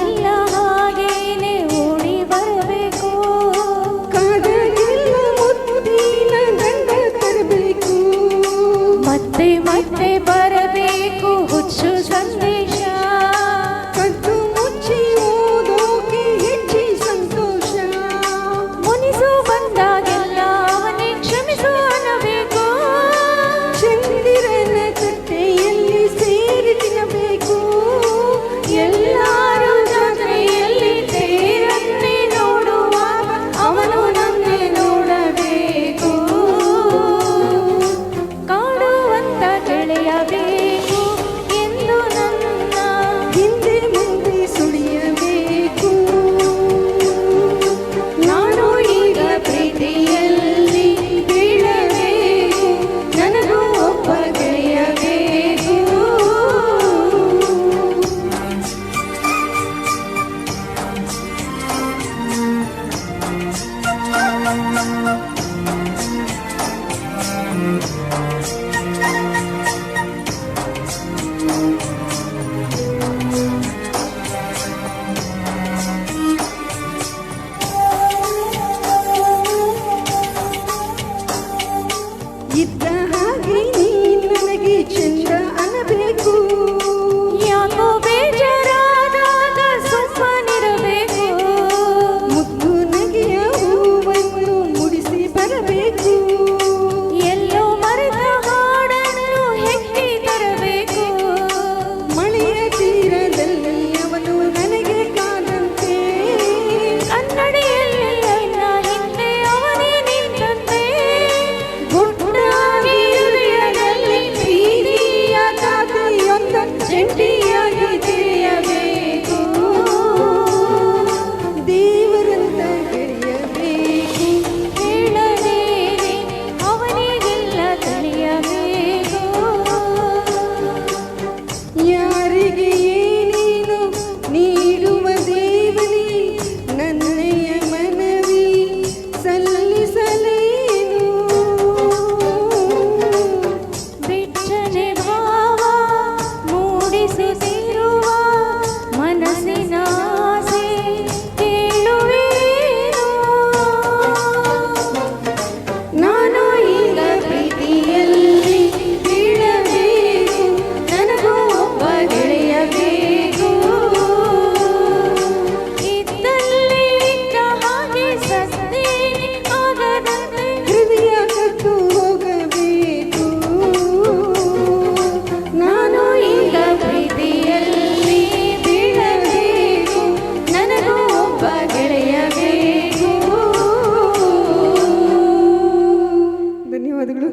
ಕಾದಾಗೆಲ್ಲ ಹಾಗೇನೆ ಓಡಿ ಬರಬೇಕು, ಕಾದಾಗೆಲ್ಲ ಮುತ್ತಿನ ಗಂಡ ತರಬೇಕು, ಮತ್ತೆ ಮತ್ತೆ ಬರಬೇಕು ಹುಚ್ಚು ಸಂದೇಶ, ಕದ್ದು ಮುಚ್ಚಿ ಓದೋಕೆ ಹೆಚ್ಚಿ ಸಂತೋಷ, ಮುನಿಸು ಬಂದಾಗೆಲ್ಲ ಅವನೇ ಕ್ಷಮಿಸು ಅನ್ನಬೇಕು, ಚಂದಿರನ ತಟ್ಟೆಯಲ್ಲಿ ಸೇರಿ ತಿನ್ನಬೇಕು, ಎಲ್ಲರೂ ಜಾತ್ರೆಯಲ್ಲಿ ತೇರನ್ನೇ ನೋಡುವಾಗ ಅವನು ನನ್ನೇ ನೋಡಬೇಕು, ಕಾಡುವಂತ ಗೆಳೆಯಬೇಕು ಎಂದು ನನ್ನ ಹಿಂದೆ ಮುಂದೆ ಸುಳಿಯಬೇಕು. ನಾನು ಈಗ ಪ್ರೀತಿಯಲ್ಲಿ ಬೀಳಬೇಕು, ನನಗೂ ಒಬ್ಬ ಗೆಳೆಯಬೇಕು. ಇದ್ದ ಹಾಗೆ ನೀ ನನಗೆ ಚಂದ ಅನ್ನಬೇಕು, ಯಾಕೋ ಬೇಜಾರಾದಾಗ ಸುಮ್ಮನಿರಬೇಕು, ಮುದ್ದು ನಗೆಯ ಹೂವನ್ನು ಮುಡಿಸಿ ಬರಬೇಕು, ಎಲ್ಲೋ ಮರೆತ ಹಾಡನ್ನು ಹೆಕ್ಕಿ ತರಬೇಕು, ಮಳೆಯ ತೀರದಲ್ಲಿ ಅವನು ನನಗೆ ಕಾದಂತೆ, ಕನ್ನಡಿಯಲ್ಲಿ ನನ್ನ ಹಿಂದೆ ಅವನೇ ನಿಂತಂತೆ, ಗುಟ್ಟಾಗಿ ಹೃದಯದಲ್ಲಿ ಪ್ರೀತಿಯ ಖಾತೆಯೊಂದ ಜಂಟಿಯಾಗಿ ತೆರೆಯಬೇಕು, ದೇವರಂತ ಗೆಳೆಯಬೇಕು, ಹೇಳಲೇನೆ ಅವನಿಗೆಲ್ಲ ತಿಳಿಯಬೇಕು, ಯಾರಿಗೆ ಏನೇನು ನೀಡುವ ದೇವನೇ ನನ್ನಯ ಮನವಿ ಸಲ್ಲಿಸಲೇನು, ಬಿಚ್ಚನೆ ಭಾವ ಮೂಡಿಸುತ್ತಿರುವ ಮನಸ್ಸಿನ ಆಸೆ ಕೇಳುವೇನು, ನಾನು ಈಗ ಪ್ರೀತಿಯಲ್ಲಿ ಬೀಳಬೇಕು, ನನಗೂ ಒಬ್ಬ ಗೆಳೆಯಬೇಕು, ಇದ್ದಲ್ಲಿ ಇದ್ದ ಹಾಗೆ ಸತ್ತೇನೆ ಆಗದಂತೆ ಹೃದಯ ಕಟ್ಟು ಹೋಗಬೇಕು, ನಾನು ಈಗ ಪ್ರೀತಿಯಲ್ಲಿ ಬೀಳಬೇಕು, ನನಗೂ ಒಬ್ಬ ಗೆಳೆಯಬೇಕು. ಧನ್ಯವಾದಗಳು.